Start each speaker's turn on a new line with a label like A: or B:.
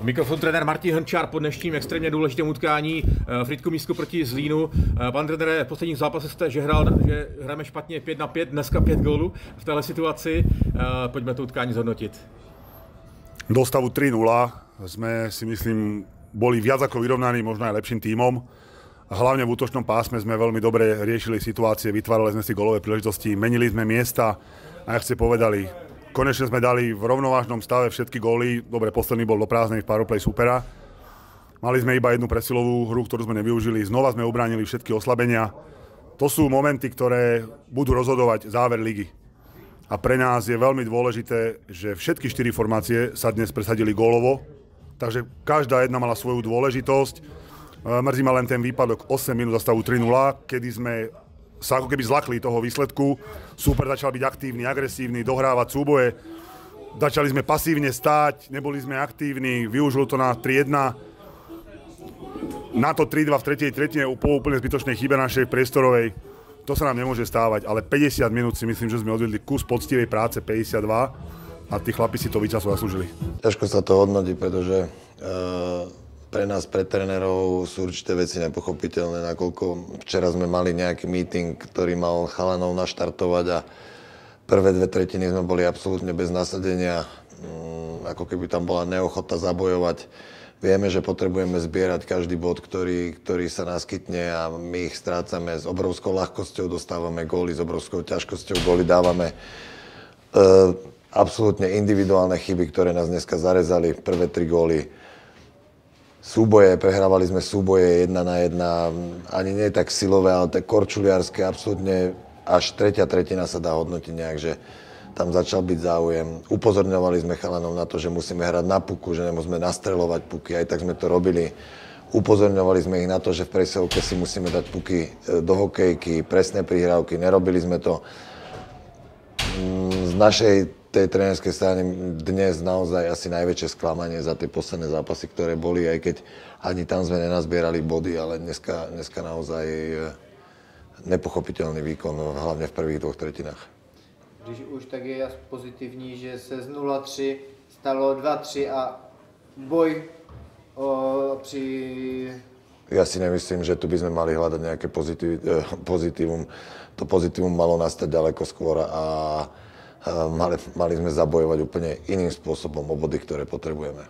A: Mikrofon trenér Martin Hrnčár po dnešním extrémně důležitém utkání Frýdku-Místku proti Zlínu. Pan trenére, v posledních zápasech jste, že hrajeme špatně 5-5, dneska 5 gólů v téhle situaci. Pojďme to utkání zhodnotit.
B: Do stavu 3-0 sme, si myslím, boli viac ako vyrovnaní, možno aj lepším tímom. Hlavne v útočnom pásme sme veľmi dobre riešili situácie, vytvárali sme si gólové príležitosti, menili sme miesta a jak ste povedali, konečne sme dali v rovnovážnom stave všetky góly. Dobre, posledný bol do prázdnej v powerplay supera. Mali sme iba jednu presilovú hru, ktorú sme nevyužili. Znova sme ubránili všetky oslabenia. To sú momenty, ktoré budú rozhodovať záver ligy. A pre nás je veľmi dôležité, že všetky 4 formácie sa dnes presadili gólovo. Takže každá jedna mala svoju dôležitosť. Mrzí ma len ten výpadok 8 minút za stavu 3-0, kedy sme sa ako keby zlakli toho výsledku. Súper začal byť aktívny, agresívny, dohrávať súboje. Začali sme pasívne stáť, neboli sme aktívni, využil to na 3-1. Na to 3-2 v tretej tretine po úplne zbytočnej chybe našej priestorovej. To sa nám nemôže stávať, ale 50 minút si myslím, že sme odvedli kus poctivej práce, 52, a tí chlapi si to víťazstvo zaslúžili.
C: Ťažko sa to hodnotí, pretože pre nás, pre trénerov, sú určité veci nepochopiteľné, nakoľko včera sme mali nejaký meeting, ktorý mal chalanov naštartovať a prvé 2/3 sme boli absolútne bez nasadenia, ako keby tam bola neochota zabojovať. Vieme, že potrebujeme zbierať každý bod, ktorý sa naskytne a my ich strácame s obrovskou ľahkosťou, dostávame góly s obrovskou ťažkosťou, góly dávame. Absolútne individuálne chyby, ktoré nás dneska zarezali, prvé 3 góly. Súboje, prehrávali sme súboje 1-1, ani nie tak silové, ale tak korčuliarské, absolútne až tretia tretina sa dá hodnotiť nejak, že tam začal byť záujem. Upozorňovali sme chalanov na to, že musíme hrať na puku, že nemusíme nastreľovať puky, aj tak sme to robili. Upozorňovali sme ich na to, že v presielke si musíme dať puky do hokejky, presné prihrávky, nerobili sme to. Z našej tej trénerskej strany dnes naozaj asi najväčšie sklamanie za tie posledné zápasy, ktoré boli, aj keď ani tam sme nenazbierali body, ale dneska naozaj nepochopiteľný výkon, hlavne v prvých 2 tretinách.
D: Když už, tak je pozitivní, že se z 0-3 stalo 2-3 a boj při...
C: Ja si nemyslím, že tu by sme mali hľadať nejaké pozitívum. To pozitívum malo nastať ďaleko skôr a mali sme zabojovať úplne iným spôsobom o body, ktoré potrebujeme.